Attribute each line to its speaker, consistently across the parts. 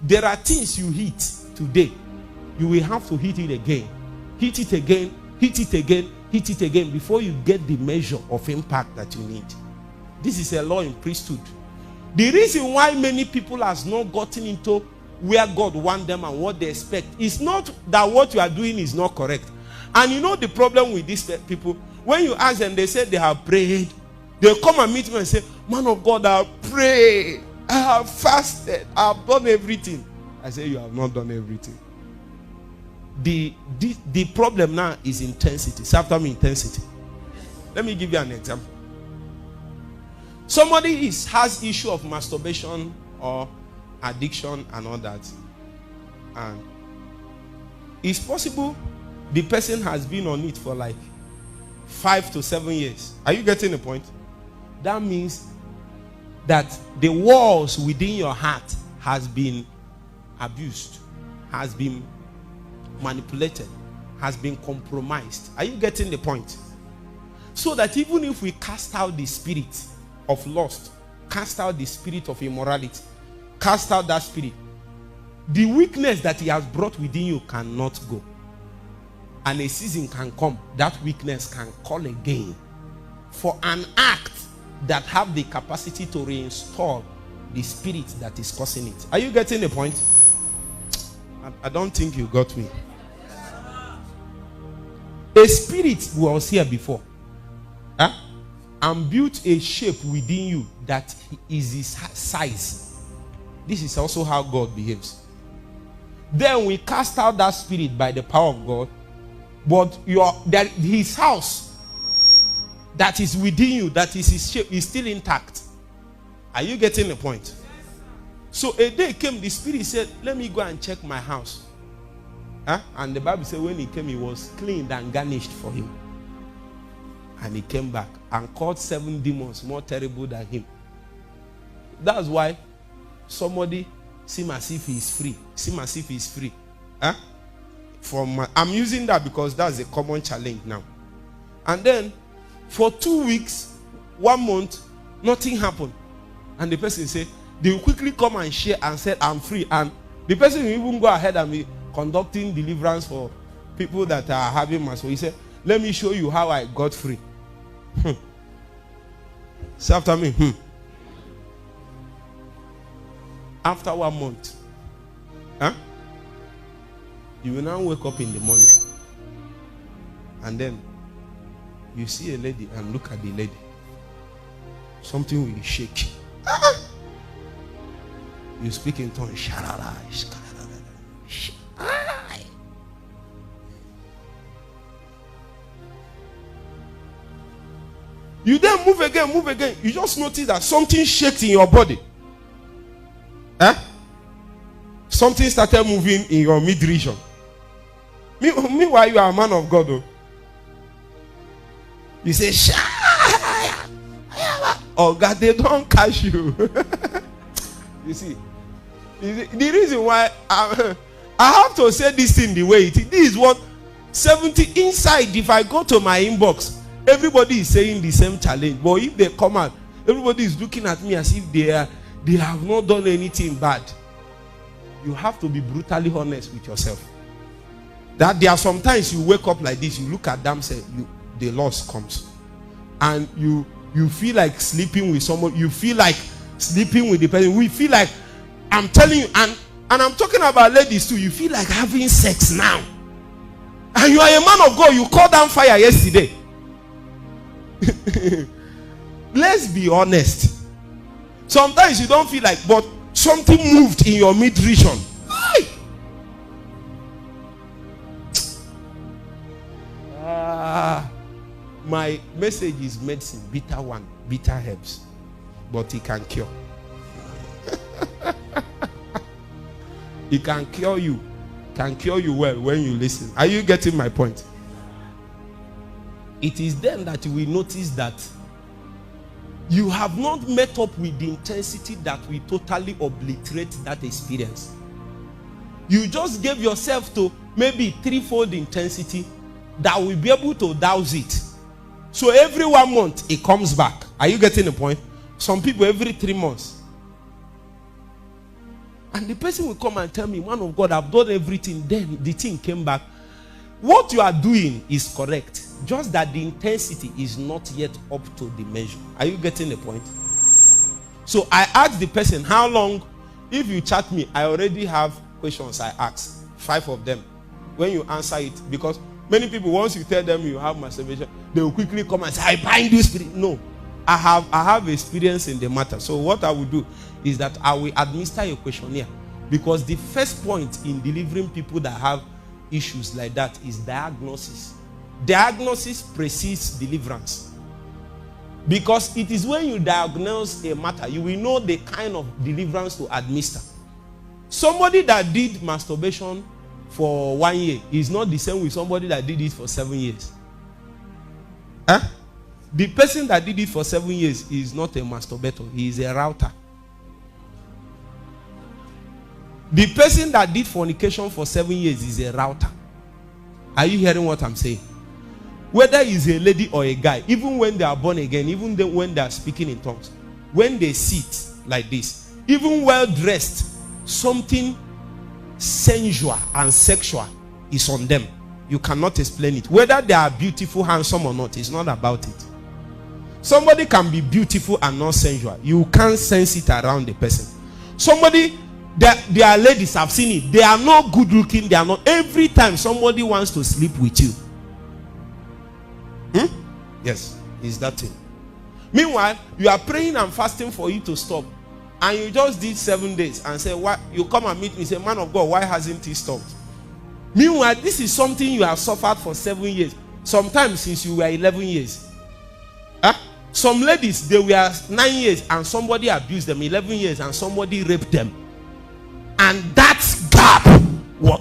Speaker 1: there are things you hit today, you will have to hit it again. Hit it again, hit it again, hit it again before you get the measure of impact that you need. This is a law in priesthood. The reason why many people has not gotten into where God wants them and what they expect is not that what you are doing is not correct. And you know the problem with these people, when you ask them, they say they have prayed. They'll come and meet me and say, man of God, I have prayed, I have fasted, I have done everything. I say, you have not done everything. The problem now is intensity. Say after me, intensity. Let me give you an example. Somebody has issue of masturbation or addiction and all that, and it's possible the person has been on it for like 5 to 7 years. Are you getting the point? That means that the walls within your heart has been abused, has been manipulated, has been compromised. Are you getting the point? So that even if we cast out the spirit of lust, cast out the spirit of immorality, cast out that spirit, the weakness that he has brought within you cannot go. And a season can come, that weakness can call again for an act that have the capacity to reinstall the spirit that is causing it. Are you getting the point? I don't think you got me. A spirit was here before, and built a shape within you that is his size. This is also how God behaves. Then we cast out that spirit by the power of God, but his house that is within you, that is his shape, is still intact. Are you getting the point? So a day came, the spirit said, let me go and check my house. And the Bible said when he came, he was cleaned and garnished for him. And he came back and caught 7 demons more terrible than him. That's why somebody seems as if he is free. Seems as if he is free. I'm using that because that's a common challenge now. And then for 2 weeks, 1 month, nothing happened. And the person said, they will quickly come and share and say, I'm free. And the person will even go ahead and be conducting deliverance for people that are having mass. So he said, let me show you how I got free. Say after me. After 1 month, you will now wake up in the morning, and then you see a lady and look at the lady. Something will shake. You speak in tongues. You then move again. You just notice that something shakes in your body. Something started moving in your mid-region. Meanwhile, you are a man of God, though. You say, oh God, they don't catch you. You see, the reason why I have to say this thing the way it is. This is what 70 inside. If I go to my inbox, everybody is saying the same challenge. But if they come out, everybody is looking at me as if they have not done anything bad. You have to be brutally honest with yourself. That there are sometimes you wake up like this, you look at them, say, the loss comes, and you feel like sleeping with someone. You feel like sleeping with the person. We feel like, I'm telling you, and I'm talking about ladies too. You feel like having sex now, and you are a man of God. You called down fire yesterday. Let's be honest. Sometimes you don't feel like, but something moved in your mid-region. My message is medicine, bitter one, bitter herbs, but it can cure. It can cure you well when you listen. Are you getting my point? It is then that you will notice that you have not met up with the intensity that will totally obliterate that experience. You just gave yourself to maybe 3-fold intensity that will be able to douse it. So every 1 month it comes back. Are you getting the point? Some people every 3 months. And the person will come and tell me, man of God, I've done everything. Then the thing came back. What you are doing is correct. Just that the intensity is not yet up to the measure. Are you getting the point? So I asked the person, how long? If you chat me, I already have questions I ask. 5 of them. When you answer it, because many people, once you tell them you have masturbation, they will quickly come and say, I bind you spirit. No. I have experience in the matter. So what I will do is that I will administer a questionnaire. Because the first point in delivering people that have issues like that is diagnosis. Diagnosis precedes deliverance. Because it is when you diagnose a matter, you will know the kind of deliverance to administer. Somebody that did masturbation for 1 year is not the same with somebody that did it for 7 years. Huh? The person that did it for 7 years is not a masturbator. He is a router. The person that did fornication for 7 years is a router. Are you hearing what I'm saying? Whether he's a lady or a guy, even when they are born again, even when they are speaking in tongues, when they sit like this, even well dressed, something sensual and sexual is on them. You cannot explain it. Whether they are beautiful, handsome or not, it's not about it. Somebody can be beautiful and not sensual. You can't sense it around the person. Somebody, there are ladies, I've seen it. They are not good looking. They are not. Every time somebody wants to sleep with you. Yes, it's that thing. Meanwhile, you are praying and fasting for you to stop. And you just did 7 days and say, why? You come and meet me, say, man of God, why hasn't he stopped? Meanwhile, this is something you have suffered for 7 years. Sometimes since you were 11 years. Some ladies, they were 9 years and somebody abused them. 11 years and somebody raped them. And that gap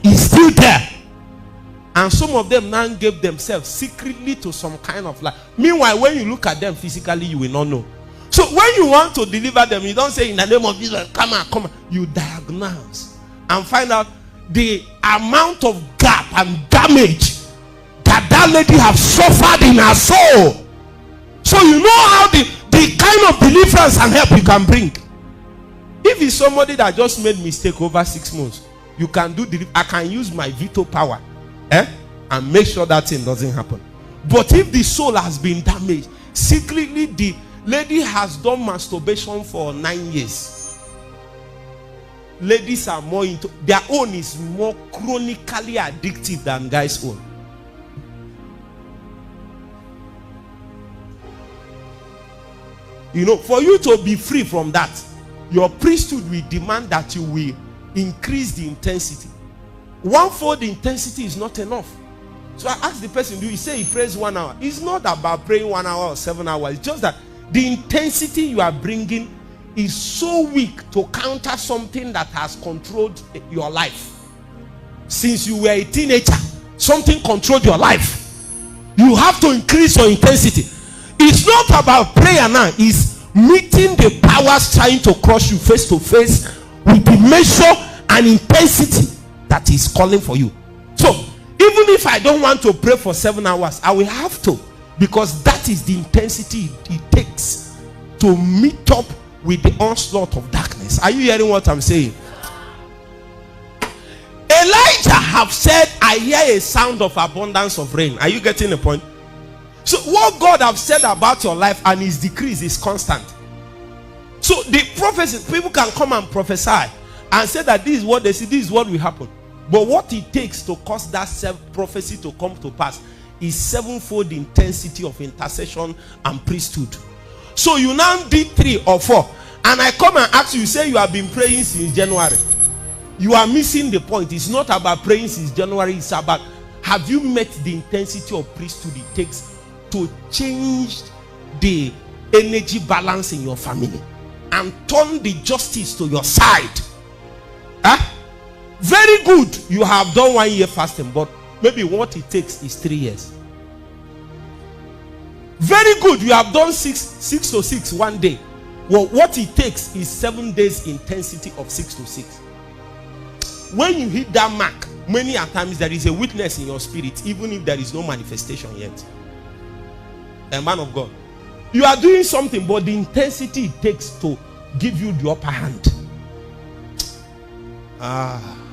Speaker 1: is still there. And some of them now gave themselves secretly to some kind of life. Meanwhile, when you look at them physically, you will not know. So when you want to deliver them, you don't say in the name of Jesus, come on. You diagnose and find out the amount of gap and damage that lady has suffered in her soul. So you know how the kind of deliverance and help you can bring. If it's somebody that just made mistake over 6 months, you can do I can use my veto power and make sure that thing doesn't happen. But if the soul has been damaged, secretly the lady has done masturbation for 9 years. Ladies are more into their own is more chronically addictive than guys' own. You know, for you to be free from that, your priesthood will demand that you will increase the intensity. 1/4 the intensity is not enough. So I asked the person, do you say he prays 1 hour? It's not about praying 1 hour or 7 hours. It's just that the intensity you are bringing is so weak to counter something that has controlled your life. Since you were a teenager, something controlled your life. You have to increase your intensity. It's not about prayer now. It's meeting the powers trying to crush you face to face with the measure and intensity that is calling for you. So even if I don't want to pray for 7 hours, I will have to, because that is the intensity it takes to meet up with the onslaught of darkness. Are you hearing what I'm saying? Elijah have said, I hear a sound of abundance of rain. Are you getting the point? So what God have said about your life and his decrees is constant. So the prophecy, people can come and prophesy and say that this is what they see, this is what will happen. But what it takes to cause that prophecy to come to pass is 7-fold intensity of intercession and priesthood. So you now did 3 or 4, and I come and ask you, you say you have been praying since January. You are missing the point. It's not about praying since January. It's about, have you met the intensity of priesthood it takes to change the energy balance in your family and turn the justice to your side? Very good. You have done 1 year fasting, but maybe what it takes is 3 years. Very good. You have done 6 to 6 1 day. Well, what it takes is 7 days intensity of 6 to 6. When you hit that mark, many a times there is a witness in your spirit, even if there is no manifestation yet. A man of God, you are doing something, but the intensity it takes to give you the upper hand. Ah.